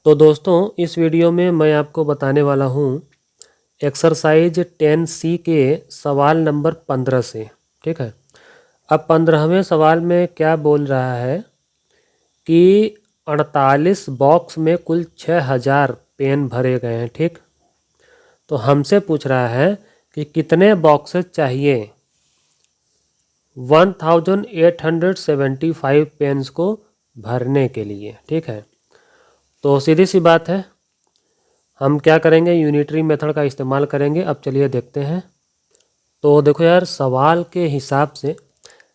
तो दोस्तों इस वीडियो में मैं आपको बताने वाला हूँ एक्सरसाइज 10C के सवाल नंबर 15 से। ठीक है। अब 15वें सवाल में क्या बोल रहा है कि 48 बॉक्स में कुल 6000 पेन भरे गए हैं। ठीक। तो हमसे पूछ रहा है कि कितने बॉक्सेस चाहिए 1875 पेन्स को भरने के लिए। ठीक है। तो सीधी सी बात है, हम क्या करेंगे, यूनिटरी मेथड का इस्तेमाल करेंगे। अब चलिए देखते हैं। तो देखो यार, सवाल के हिसाब से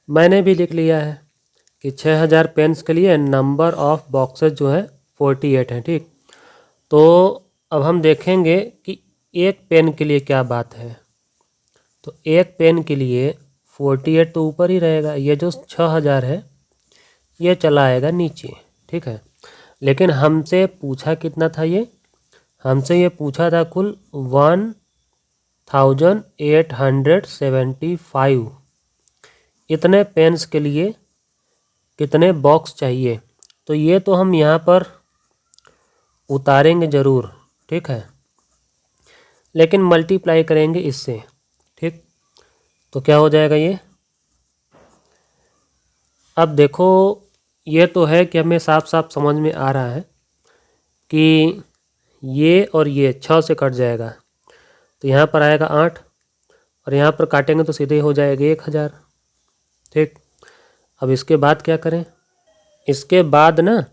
मैंने भी लिख लिया है कि 6000 पेन्स के लिए नंबर ऑफ बॉक्सेस जो है 48 है। ठीक। तो अब हम देखेंगे कि एक पेन के लिए क्या बात है। तो एक पेन के लिए 48 तो ऊपर ही रहेगा, ये जो 6000 है ये चला आएगा नीचे। ठीक है। लेकिन हमसे पूछा कितना था, हमसे ये पूछा था कुल 1875 इतने पेन्स के लिए कितने बॉक्स चाहिए। तो ये तो हम यहाँ पर उतारेंगे ज़रूर। ठीक है। लेकिन मल्टीप्लाई करेंगे इससे। ठीक। तो क्या हो जाएगा ये, अब देखो ये तो है कि हमें साफ साफ समझ में आ रहा है कि ये और ये 6 से कट जाएगा, तो यहाँ पर आएगा 8 और यहाँ पर काटेंगे तो सीधे हो जाएगा 1000। ठीक। अब इसके बाद क्या करें, इसके बाद ना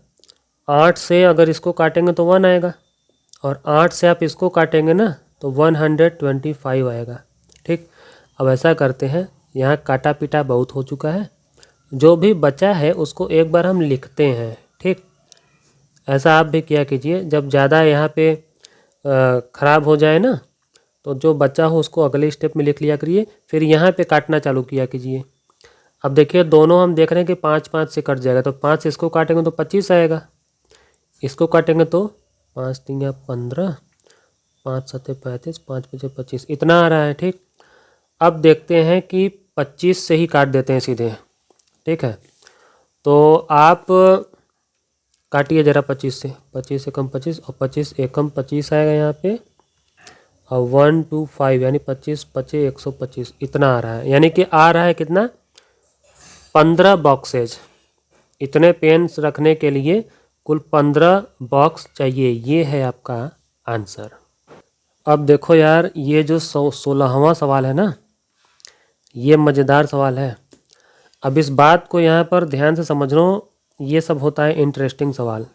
8 से अगर इसको काटेंगे तो 1 आएगा, और 8 से आप इसको काटेंगे ना तो 125 आएगा। ठीक। अब ऐसा करते हैं, यहाँ काटा पीटा बहुत हो चुका है, जो भी बचा है उसको एक बार हम लिखते हैं। ठीक। ऐसा आप भी किया कीजिए, जब ज़्यादा यहाँ पे ख़राब हो जाए ना तो जो बचा हो उसको अगले स्टेप में लिख लिया करिए, फिर यहाँ पे काटना चालू किया कीजिए। अब देखिए दोनों हम देख रहे हैं कि 5-5 से कट जाएगा, तो 5 से इसको काटेंगे तो 25 आएगा, इसको काटेंगे तो 5 3 15, 5 7 35, 5 5 25 इतना आ रहा है। ठीक। अब देखते हैं कि 25 से ही काट देते हैं सीधे। ठीक है। तो आप काटिए ज़रा 25 से, 25 से कम 25 और 25 एकम 25 आएगा यहाँ पे, और 125 यानी 25 25 125 इतना आ रहा है। यानी कि आ रहा है कितना, 15 बॉक्सेज। इतने पेन्स रखने के लिए कुल 15 बॉक्स चाहिए। ये है आपका आंसर। अब देखो यार, ये जो 16वां सवाल है ना, ये मज़ेदार सवाल है। अब इस बात को यहाँ पर ध्यान से समझ लो, ये सब होता है इंटरेस्टिंग सवाल।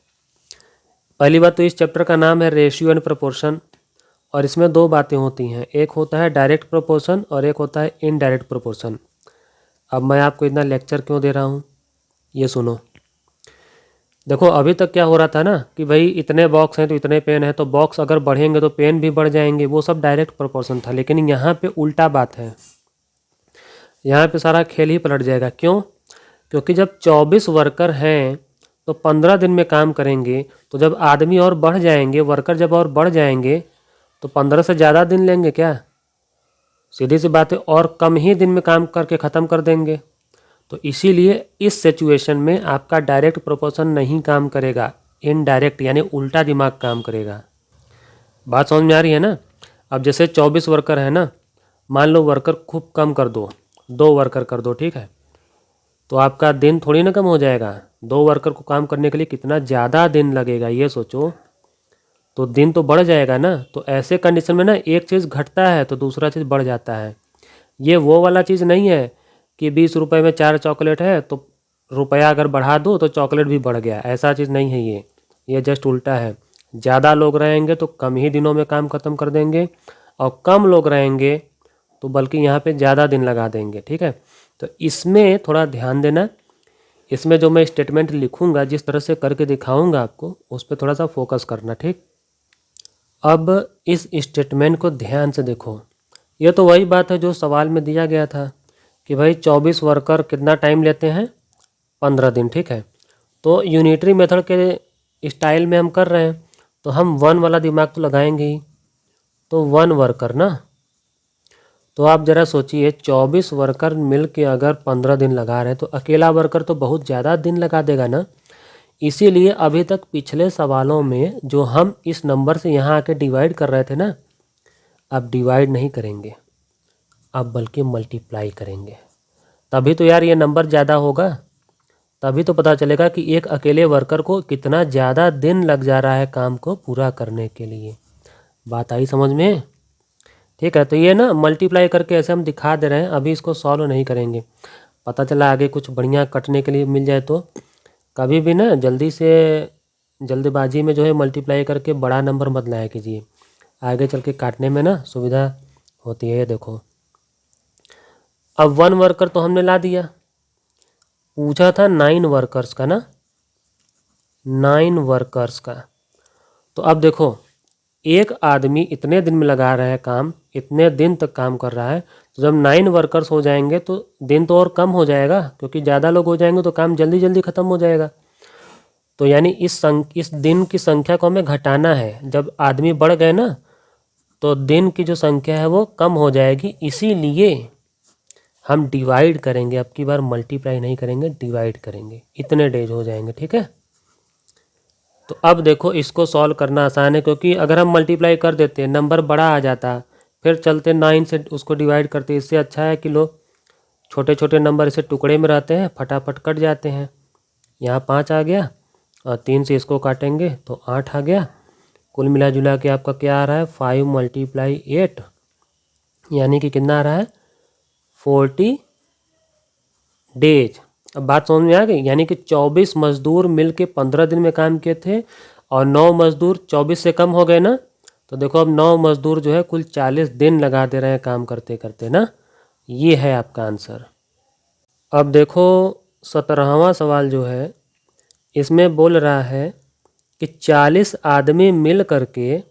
पहली बात तो इस चैप्टर का नाम है रेशियो एंड प्रोपोर्शन, और इसमें दो बातें होती हैं, एक होता है डायरेक्ट प्रोपोर्शन और एक होता है इनडायरेक्ट प्रोपोर्शन। अब मैं आपको इतना लेक्चर क्यों दे रहा हूँ, ये सुनो। देखो अभी तक क्या हो रहा था ना कि भाई इतने बॉक्स हैं तो इतने पेन हैं, तो बॉक्स अगर बढ़ेंगे तो पेन भी बढ़ जाएंगे, वो सब डायरेक्ट प्रोपोर्शन था। लेकिन यहाँ पे उल्टा बात है, यहाँ पे सारा खेल ही पलट जाएगा। क्यों? क्योंकि जब 24 वर्कर हैं तो 15 दिन में काम करेंगे, तो जब आदमी और बढ़ जाएंगे, वर्कर जब और बढ़ जाएंगे तो 15 से ज़्यादा दिन लेंगे क्या? सीधी सी बात है, और कम ही दिन में काम करके ख़त्म कर देंगे। तो इसीलिए इस सिचुएशन में आपका डायरेक्ट प्रोपोर्शन नहीं काम करेगा, इनडायरेक्ट यानी उल्टा दिमाग काम करेगा। बात समझ में आ रही है ना? अब जैसे 24 वर्कर है ना, मान लो वर्कर खूब कम कर दो, 2 वर्कर कर दो। ठीक है। तो आपका दिन थोड़ी ना कम हो जाएगा, 2 वर्कर को काम करने के लिए कितना ज़्यादा दिन लगेगा ये सोचो, तो दिन तो बढ़ जाएगा ना। तो ऐसे कंडीशन में ना एक चीज़ घटता है तो दूसरा चीज़ बढ़ जाता है। ये वो वाला चीज़ नहीं है कि 20 रुपये में 4 चॉकलेट है तो रुपया अगर बढ़ा दो तो चॉकलेट भी बढ़ गया, ऐसा चीज़ नहीं है ये जस्ट उल्टा है। ज़्यादा लोग रहेंगे तो कम ही दिनों में काम ख़त्म कर देंगे, और कम लोग रहेंगे तो बल्कि यहाँ पे ज़्यादा दिन लगा देंगे। ठीक है। तो इसमें थोड़ा ध्यान देना, इसमें जो मैं स्टेटमेंट लिखूँगा, जिस तरह से करके दिखाऊँगा आपको, उस पर थोड़ा सा फोकस करना। ठीक। अब इस स्टेटमेंट को ध्यान से देखो, ये तो वही बात है जो सवाल में दिया गया था कि भाई 24 वर्कर कितना टाइम लेते हैं, 15 दिन। ठीक है। तो यूनिटरी मेथड के स्टाइल में हम कर रहे हैं, तो हम 1 वाला दिमाग तो लगाएंगे ही। तो 1 वर्कर ना, तो आप ज़रा सोचिए 24 वर्कर मिल के अगर 15 दिन लगा रहे हैं तो अकेला वर्कर तो बहुत ज़्यादा दिन लगा देगा ना। इसीलिए अभी तक पिछले सवालों में जो हम इस नंबर से यहाँ आके डिवाइड कर रहे थे ना, अब डिवाइड नहीं करेंगे, अब बल्कि मल्टीप्लाई करेंगे। तभी तो यार ये नंबर ज़्यादा होगा, तभी तो पता चलेगा कि एक अकेले वर्कर को कितना ज़्यादा दिन लग जा रहा है काम को पूरा करने के लिए। बात आई समझ में? ठीक है, तो ये ना मल्टीप्लाई करके ऐसे हम दिखा दे रहे हैं, अभी इसको सॉल्व नहीं करेंगे। पता चला आगे कुछ बढ़िया कटने के लिए मिल जाए तो। कभी भी ना जल्दी से जल्दबाजी में जो है मल्टीप्लाई करके बड़ा नंबर मत लाया कीजिए, आगे चल के काटने में ना सुविधा होती है। ये देखो, अब 1 वर्कर तो हमने ला दिया, पूछा था 9 वर्कर्स का ना, 9 वर्कर्स का। तो अब देखो, एक आदमी इतने दिन में लगा रहा है काम, इतने दिन तक काम कर रहा है, तो जब 9 वर्कर्स हो जाएंगे तो दिन तो और कम हो जाएगा, क्योंकि ज़्यादा लोग हो जाएंगे तो काम जल्दी जल्दी ख़त्म हो जाएगा। तो यानी इस दिन की संख्या को हमें घटाना है। जब आदमी बढ़ गए ना तो दिन की जो संख्या है वो कम हो जाएगी, इसीलिए हम डिवाइड करेंगे। अब की बार मल्टीप्लाई नहीं करेंगे, डिवाइड करेंगे, इतने डेज हो जाएंगे। ठीक है, तो अब देखो इसको सॉल्व करना आसान है, क्योंकि अगर हम मल्टीप्लाई कर देते हैं नंबर बड़ा आ जाता, फिर चलते 9 से उसको डिवाइड करते। इससे अच्छा है कि लो छोटे छोटे नंबर इसे टुकड़े में रहते हैं, फटाफट कट जाते हैं। यहाँ 5 आ गया और 3 से इसको काटेंगे तो 8 आ गया। कुल मिला जुला के आपका क्या आ रहा है, 5 × 8 यानी कि कितना आ रहा है, 40 डेज। अब बात समझ में आ गई? यानी कि 24 मजदूर मिल के 15 दिन में काम किए थे और 9 मजदूर 24 से कम हो गए ना, तो देखो अब 9 मजदूर जो है कुल 40 दिन लगा दे रहे हैं काम करते करते ना। ये है आपका आंसर। अब देखो 17वां सवाल जो है, इसमें बोल रहा है कि 40 आदमी मिल करके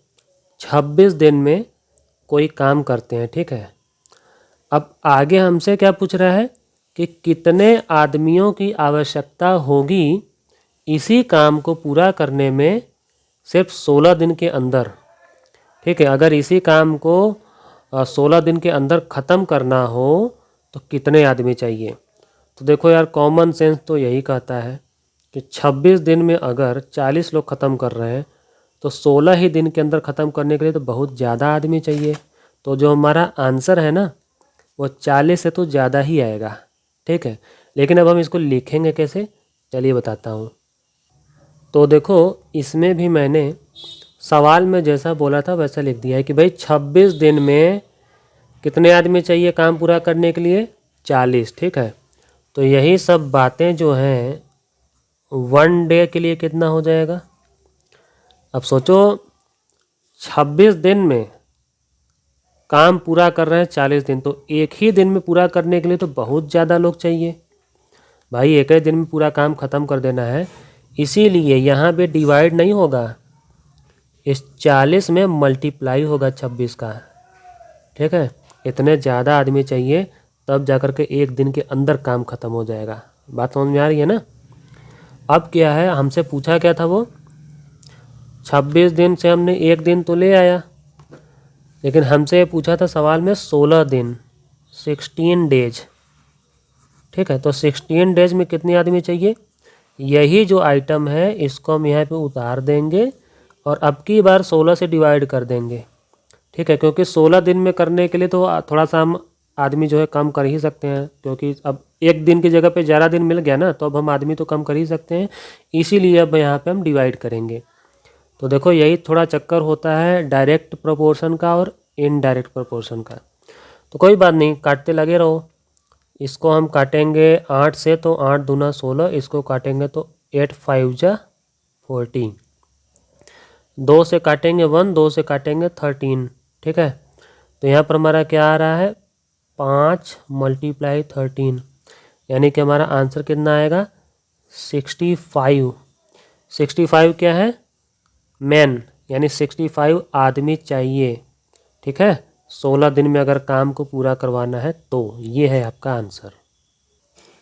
26 दिन में कोई काम करते हैं। ठीक है, अब आगे हमसे क्या पूछ रहा है कि कितने आदमियों की आवश्यकता होगी इसी काम को पूरा करने में सिर्फ 16 दिन के अंदर। ठीक है, अगर इसी काम को 16 दिन के अंदर ख़त्म करना हो तो कितने आदमी चाहिए। तो देखो यार, कॉमन सेंस तो यही कहता है कि 26 दिन में अगर 40 लोग ख़त्म कर रहे हैं तो 16 ही दिन के अंदर ख़त्म करने के लिए तो बहुत ज़्यादा आदमी चाहिए। तो जो हमारा आंसर है ना वो 40 से तो ज़्यादा ही आएगा। ठीक है, लेकिन अब हम इसको लिखेंगे कैसे, चलिए बताता हूँ। तो देखो इसमें भी मैंने सवाल में जैसा बोला था वैसा लिख दिया है कि भाई 26 दिन में कितने आदमी चाहिए काम पूरा करने के लिए, 40। ठीक है, तो यही सब बातें जो हैं 1 डे के लिए कितना हो जाएगा। अब सोचो 26 दिन में काम पूरा कर रहे हैं 40 दिन, तो एक ही दिन में पूरा करने के लिए तो बहुत ज़्यादा लोग चाहिए भाई, एक ही दिन में पूरा काम ख़त्म कर देना है। इसीलिए यहाँ पे डिवाइड नहीं होगा, इस 40 में मल्टीप्लाई होगा 26 का। ठीक है, इतने ज़्यादा आदमी चाहिए तब जाकर के एक दिन के अंदर काम ख़त्म हो जाएगा। बात समझ में आ रही है ना? अब क्या है, हमसे पूछा क्या था, वो 26 दिन से हमने एक दिन तो ले आया, लेकिन हमसे पूछा था सवाल में 16 दिन, 16 डेज। ठीक है, तो 16 डेज में कितने आदमी चाहिए, यही जो आइटम है इसको हम यहाँ पे उतार देंगे और अब की बार 16 से डिवाइड कर देंगे। ठीक है, क्योंकि 16 दिन में करने के लिए तो थोड़ा सा हम आदमी जो है कम कर ही सकते हैं, क्योंकि अब एक दिन की जगह पे 11 दिन मिल गया ना, तो अब हम आदमी तो कम कर ही सकते हैं। इसीलिए अब यहाँ पे हम डिवाइड करेंगे। तो देखो यही थोड़ा चक्कर होता है डायरेक्ट प्रोपोर्शन का और इनडायरेक्ट प्रोपोर्शन का। तो कोई बात नहीं, काटते लगे रहो। इसको हम काटेंगे 8 से, तो 8 दूना 16, इसको काटेंगे तो 8 5 जा 14, 2 से काटेंगे 1, 2 से काटेंगे 13। ठीक है, तो यहाँ पर हमारा क्या आ रहा है, 5 × 13, यानी कि हमारा आंसर कितना आएगा, 65। 65 क्या है, मैन, यानी 65 आदमी चाहिए। ठीक है, 16 दिन में अगर काम को पूरा करवाना है तो ये है आपका आंसर।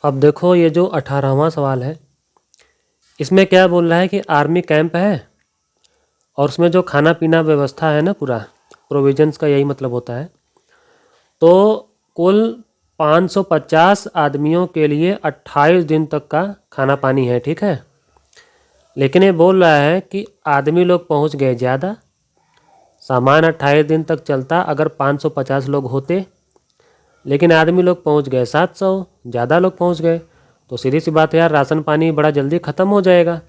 अब देखो ये जो 18वां सवाल है, इसमें क्या बोल रहा है कि आर्मी कैंप है और उसमें जो खाना पीना व्यवस्था है ना, पूरा प्रोविजंस का यही मतलब होता है। तो कुल 550 आदमियों के लिए 28 दिन तक का खाना पानी है। ठीक है, लेकिन ये बोल रहा है कि आदमी लोग पहुंच गए ज़्यादा, सामान 28 दिन तक चलता अगर 550 लोग होते, लेकिन आदमी लोग पहुंच गए 700, ज़्यादा लोग पहुंच गए, तो सीधी सी बात है यार, राशन पानी बड़ा जल्दी ख़त्म हो जाएगा।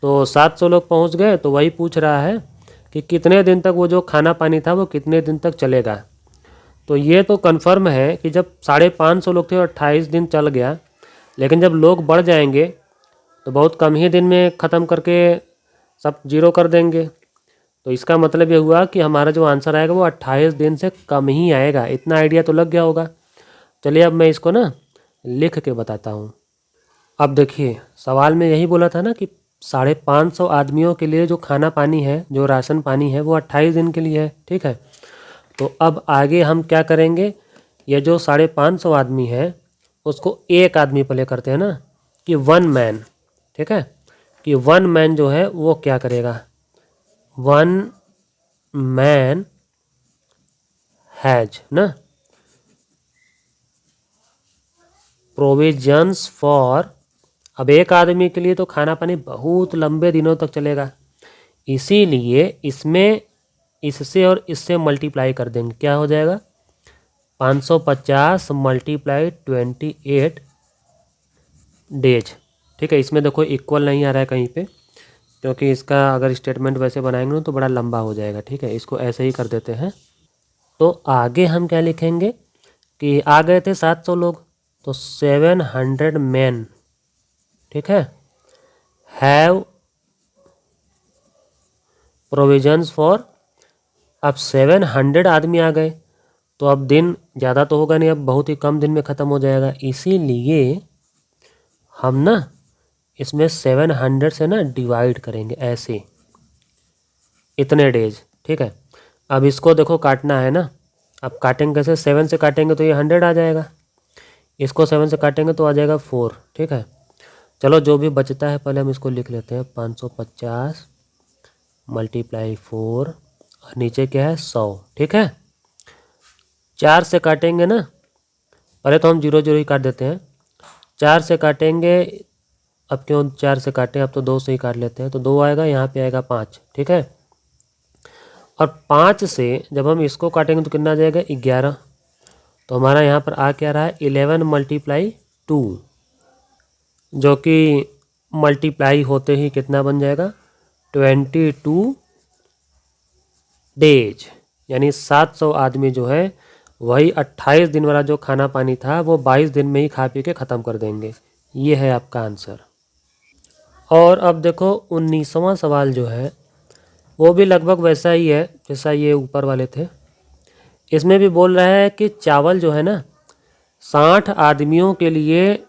तो 700 लोग पहुंच गए, तो वही पूछ रहा है कि कितने दिन तक वो जो खाना पानी था वो कितने दिन तक चलेगा। तो ये तो कन्फर्म है कि जब 550 लोग थे और 28 दिन चल गया, लेकिन जब लोग बढ़ जाएंगे तो बहुत कम ही दिन में ख़त्म करके सब जीरो कर देंगे। तो इसका मतलब ये हुआ कि हमारा जो आंसर आएगा वो 28 दिन से कम ही आएगा। इतना आइडिया तो लग गया होगा। चलिए अब मैं इसको ना लिख के बताता हूँ। अब देखिए, सवाल में यही बोला था ना कि 550 आदमियों के लिए जो खाना पानी है, जो राशन पानी है, वो 28 दिन के लिए है। ठीक है, तो अब आगे हम क्या करेंगे, ये जो 550 आदमी है उसको एक आदमी प्ले करते हैं ना, कि वन मैन। ठीक है, कि वन मैन जो है वो क्या करेगा, वन मैन हैज ना प्रोविजंस फॉर। अब एक आदमी के लिए तो खाना पानी बहुत लंबे दिनों तक चलेगा, इसीलिए इसमें इससे और इससे मल्टीप्लाई कर देंगे, क्या हो जाएगा 550 मल्टीप्लाई 28 डेज। ठीक है, इसमें देखो इक्वल नहीं आ रहा है कहीं पे, क्योंकि इसका अगर स्टेटमेंट वैसे बनाएंगे ना तो बड़ा लंबा हो जाएगा। ठीक है, इसको ऐसे ही कर देते हैं। तो आगे हम क्या लिखेंगे कि आ गए थे 700 लोग, तो 700 मैन, ठीक है, हैव प्रोविजंस फॉर। अब 700 आदमी आ गए, तो अब दिन ज़्यादा तो होगा नहीं, अब बहुत ही कम दिन में ख़त्म हो जाएगा, इसीलिए हम ना इसमें 700 से ना डिवाइड करेंगे ऐसे, इतने डेज। ठीक है, अब इसको देखो काटना है ना, अब काटेंगे कैसे, 7 से काटेंगे तो ये 100 आ जाएगा, इसको 7 से काटेंगे तो आ जाएगा 4। ठीक है, चलो जो भी बचता है पहले हम इसको लिख लेते हैं, 550 मल्टीप्लाई 4 और नीचे क्या है 100। ठीक है, 4 से काटेंगे ना, पहले तो हम जीरो जीरो ही काट देते हैं, 4 से काटेंगे, अब क्यों 4 से काटें, अब तो 2 से ही काट लेते हैं, तो 2 आएगा, यहाँ पे आएगा 5। ठीक है, और 5 से जब हम इसको काटेंगे तो कितना आ जाएगा 11, तो हमारा यहाँ पर आ क्या रहा है 11 मल्टीप्लाई 2, जो कि मल्टीप्लाई होते ही कितना बन जाएगा 22 डेज, यानी 700 आदमी जो है वही 28 दिन वाला जो खाना पानी था वो 22 दिन में ही खा पी के ख़त्म कर देंगे। ये है आपका आंसर। और अब देखो 19वां सवाल जो है वो भी लगभग वैसा ही है जैसा ये ऊपर वाले थे। इसमें भी बोल रहा है कि चावल जो है ना, 60 आदमियों के लिए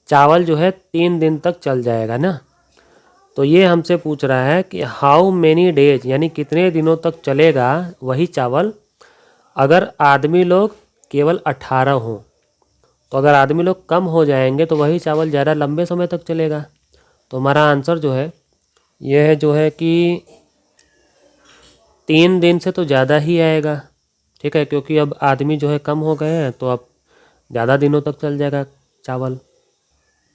चावल जो है 3 दिन तक चल जाएगा ना। तो ये हमसे पूछ रहा है कि हाउ मेनी डेज, यानी कितने दिनों तक चलेगा वही चावल अगर आदमी लोग केवल 18 हों। तो अगर आदमी लोग कम हो जाएंगे तो वही चावल ज़्यादा लंबे समय तक चलेगा। तो हमारा आंसर जो है यह है जो है कि 3 दिन से तो ज़्यादा ही आएगा। ठीक है, क्योंकि अब आदमी जो है कम हो गए हैं, तो अब ज़्यादा दिनों तक चल जाएगा चावल।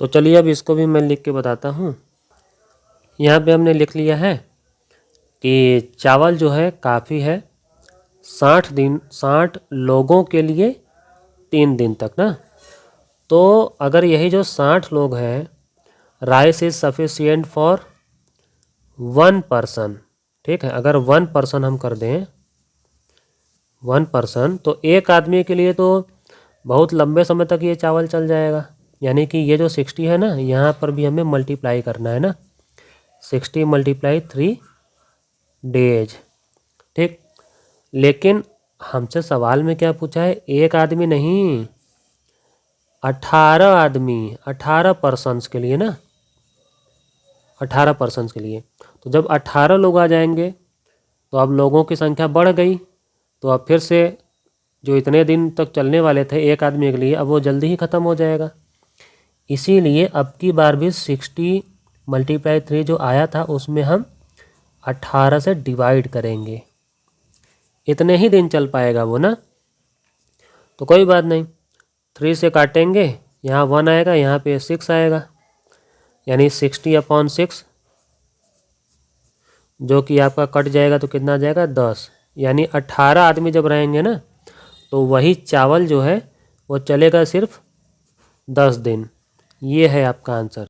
तो चलिए अब इसको भी मैं लिख के बताता हूँ। यहाँ पे हमने लिख लिया है कि चावल जो है काफ़ी है 60 लोगों के लिए 3 दिन तक ना। तो अगर यही जो 60 लोग हैं, rice is sufficient for 1 person. ठीक है, अगर 1 पर्सन हम कर दें 1 पर्सन, तो एक आदमी के लिए तो बहुत लंबे समय तक ये चावल चल जाएगा। यानी कि ये जो 60 है ना, यहाँ पर भी हमें मल्टीप्लाई करना है ना, 60 मल्टीप्लाई 3 डेज। ठीक, लेकिन हमसे सवाल में क्या पूछा है, एक आदमी नहीं, 18 आदमी, 18 पर्सन्स के लिए ना, 18 पर्सन्स के लिए। तो जब 18 लोग आ जाएंगे तो अब लोगों की संख्या बढ़ गई, तो अब फिर से जो इतने दिन तक चलने वाले थे एक आदमी के लिए, अब वो जल्दी ही ख़त्म हो जाएगा। इसीलिए अब की बार भी 60 मल्टीप्लाई 3 जो आया था उसमें हम 18 से डिवाइड करेंगे, इतने ही दिन चल पाएगा वो ना। तो कोई बात नहीं, 3 से काटेंगे, यहाँ 1 आएगा, यहाँ पे 6 आएगा, यानी 60/6, जो कि आपका कट जाएगा तो कितना आ जाएगा 10। यानी 18 आदमी जब रहेंगे ना तो वही चावल जो है वो चलेगा सिर्फ 10 दिन। ये है आपका आंसर।